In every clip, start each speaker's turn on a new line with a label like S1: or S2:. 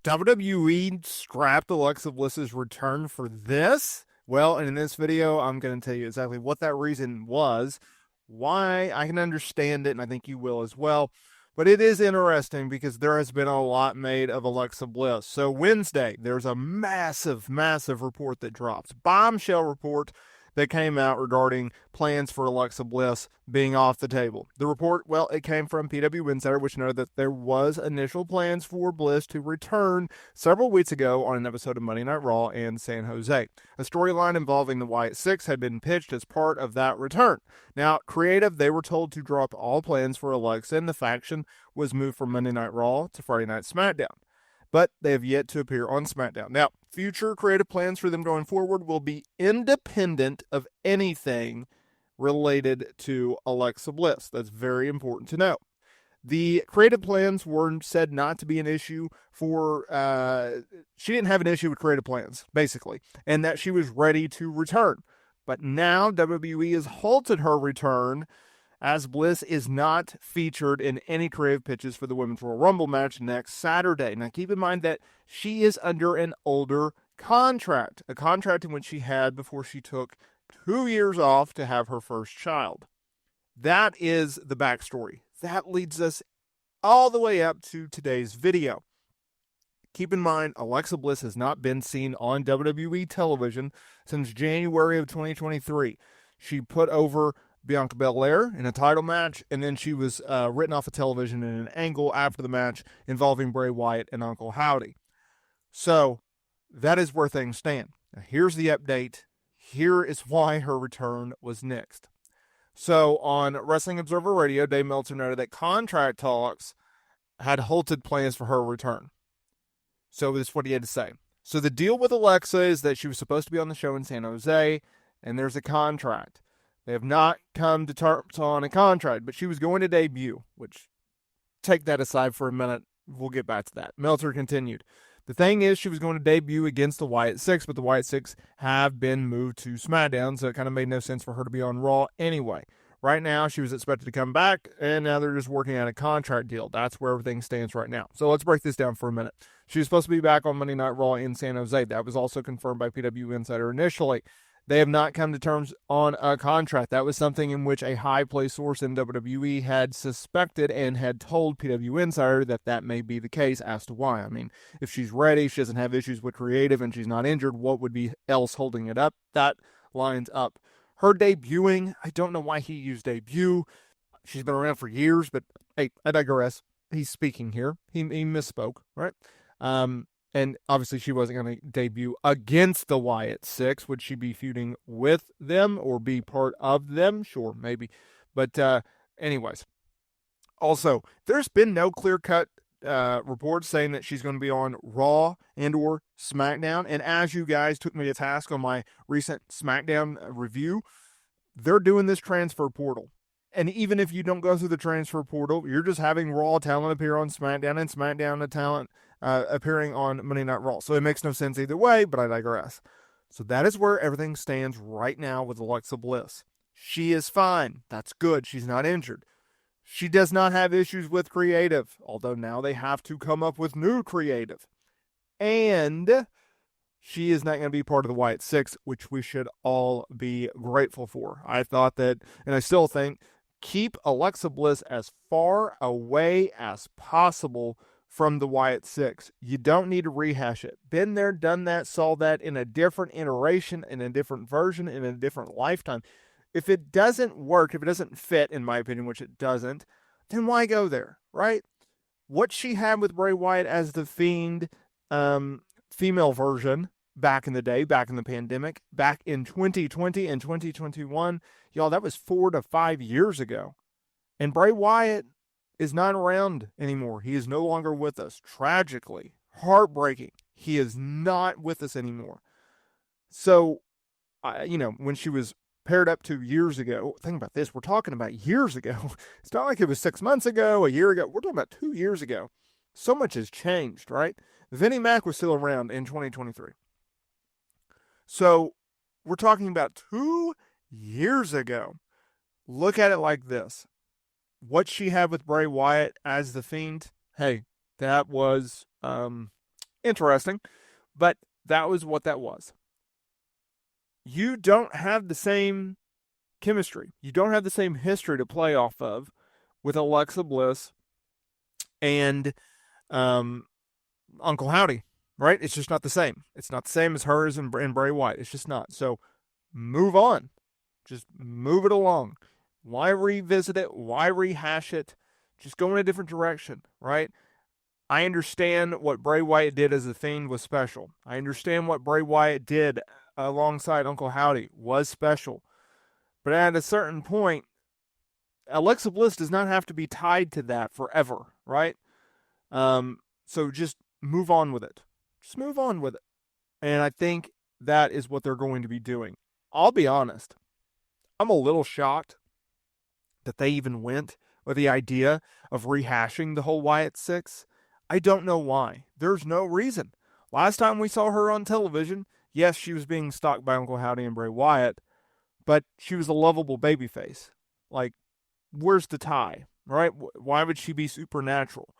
S1: WWE scrapped Alexa Bliss's return for this? Well, and in this video, I'm going to tell you exactly what that reason was, why I can understand it, and I think you will as well. But it is interesting because there has been a lot made of Alexa Bliss. So Wednesday, there's a massive, massive report that drops. Bombshell report that came out regarding plans for Alexa Bliss being off the table. The report, well, it came from PW Insider, which noted that there was initial plans for Bliss to return several weeks ago on an episode of Monday Night Raw in San Jose. A storyline involving the Wyatt Six had been pitched as part of that return. Now, creative, they were told to drop all plans for Alexa, and the faction was moved from Monday Night Raw to Friday Night SmackDown. But they have yet to appear on SmackDown. Now, future creative plans for them going forward will be independent of anything related to Alexa Bliss. That's very important to know. The creative plans were said not to be an issue for, she didn't have an issue with creative plans, basically, and that she was ready to return. But now WWE has halted her return as Bliss is not featured in any creative pitches for the Women's Royal Rumble match next Saturday. Now, keep in mind that she is under an older contract, a contract in which she had before she took 2 years off to have her first child. That is the backstory. That leads us all the way up to today's video. Keep in mind, Alexa Bliss has not been seen on WWE television since January of 2023. She put over Bianca Belair in a title match, and then she was written off of television in an angle after the match involving Bray Wyatt and Uncle Howdy. So that is where things stand. Now, here's the update. Here is why her return was nixed. So on Wrestling Observer Radio, Dave Meltzer noted that contract talks had halted plans for her return. So this is what he had to say. So the deal with Alexa is that she was supposed to be on the show in San Jose, and there's a contract. They have not come to terms on a contract, but she was going to debut, which, take that aside for a minute. We'll get back to that. Meltzer continued. The thing is, she was going to debut against the Wyatt Six, but the Wyatt Six have been moved to SmackDown, so it kind of made no sense for her to be on Raw anyway. Right now, she was expected to come back, and now they're just working on a contract deal. That's where everything stands right now. So let's break this down for a minute. She was supposed to be back on Monday Night Raw in San Jose. That was also confirmed by PW Insider initially. They have not come to terms on a contract. That was something in which a high-placed source in WWE had suspected and had told PW Insider that that may be the case as to why. I mean, if she's ready, she doesn't have issues with creative, and she's not injured, what would be else holding it up? That lines up. Her debuting, I don't know why he used debut. She's been around for years, but hey, I digress. He's speaking here. He misspoke, right? And obviously she wasn't going to debut against the Wyatt Six. Would she be feuding with them or be part of them? Sure, maybe. But anyways. Also, there's been no clear-cut reports saying that she's going to be on Raw and or SmackDown. And as you guys took me to task on my recent SmackDown review, they're doing this transfer portal. And even if you don't go through the transfer portal, you're just having Raw talent appear on SmackDown and SmackDown talent appearing on Monday Night Raw. So it makes no sense either way, but I digress. So that is where everything stands right now with Alexa Bliss. She is fine. That's good. She's not injured. She does not have issues with creative, although now they have to come up with new creative. And she is not going to be part of the Wyatt Six, which we should all be grateful for. I thought that, and I still think, keep Alexa Bliss as far away as possible from the Wyatt Six. You don't need to rehash it. Been there, done that, saw that in a different iteration, in a different version, in a different lifetime. If it doesn't work, if it doesn't fit, in my opinion, which it doesn't, then why go there, right? What she had with Bray Wyatt as the Fiend female version back in the day, back in the pandemic, back in 2020 and 2021, y'all, that was 4 to 5 years ago. And Bray Wyatt is not around anymore. He is no longer with us. Tragically, heartbreaking. He is not with us anymore. So, when she was paired up 2 years ago, think about this. We're talking about years ago. It's not like it was 6 months ago, a year ago. We're talking about 2 years ago. So much has changed, right? Vinnie Mac was still around in 2023. So we're talking about 2 years ago. Look at it like this. What she had with Bray Wyatt as the Fiend, hey, that was Interesting. But that was what that was. You don't have the same chemistry. You don't have the same history to play off of with Alexa Bliss and um, Uncle Howdy, right? It's just not the same. It's not the same as hers and Bray Wyatt. It's just not. So move on. Just move it along. Why revisit it? Why rehash it? Just go in a different direction, right? I understand what Bray Wyatt did as a Fiend was special. I understand what Bray Wyatt did alongside Uncle Howdy was special. But at a certain point, Alexa Bliss does not have to be tied to that forever, right? So just move on with it. Just move on with it. And I think that is what they're going to be doing. I'll be honest. I'm a little shocked that they even went with the idea of rehashing the whole Wyatt Six. I don't know why. There's no reason. Last time we saw her on television, yes, she was being stalked by Uncle Howdy and Bray Wyatt, but she was a lovable babyface. Like, where's the tie, right? Why would she be supernatural?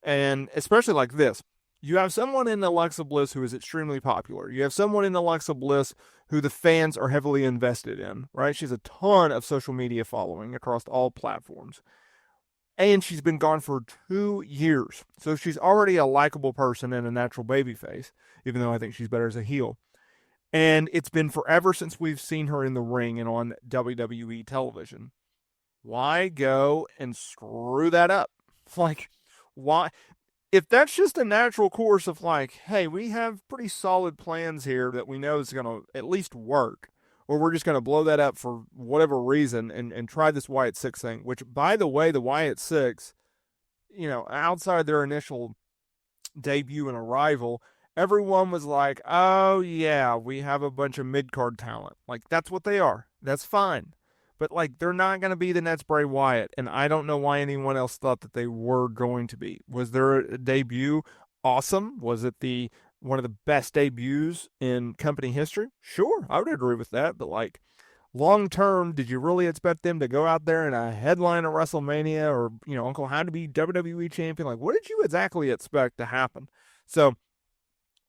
S1: And especially like this, you have someone in Alexa Bliss who is extremely popular. You have someone in Alexa Bliss who the fans are heavily invested in, right? She has a ton of social media following across all platforms. And she's been gone for 2 years. So she's already a likable person and a natural babyface, even though I think she's better as a heel. And it's been forever since we've seen her in the ring and on WWE television. Why go and screw that up? Like, why? If that's just a natural course of like, hey, we have pretty solid plans here that we know is going to at least work, or we're just going to blow that up for whatever reason and try this Wyatt Six thing, which, by the way, the Wyatt Six, outside their initial debut and arrival, everyone was like, oh, yeah, we have a bunch of mid-card talent. Like, that's what they are. That's fine. But, like, they're not going to be the next Bray Wyatt, and I don't know why anyone else thought that they were going to be. Was their debut awesome? Was it one of the best debuts in company history? Sure, I would agree with that, but, like, long term, did you really expect them to go out there and headline at WrestleMania or, Uncle Howdy to be WWE champion? Like, what did you exactly expect to happen? So,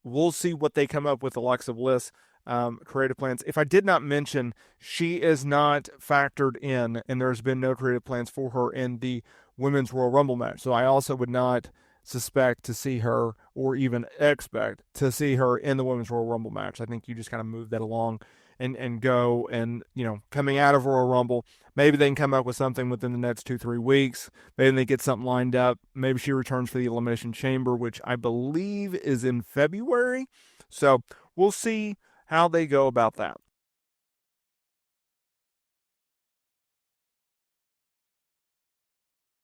S1: we'll see what they come up with Alexa Bliss. Creative plans. If I did not mention, she is not factored in, and there's been no creative plans for her in the Women's Royal Rumble match. So I also would not suspect to see her, or even expect to see her in the Women's Royal Rumble match. I think you just kind of move that along and go, and coming out of Royal Rumble, maybe they can come up with something within the next 2-3 weeks. Maybe they get something lined up. Maybe she returns for the Elimination Chamber, which I believe is in February. So we'll see how they go about that.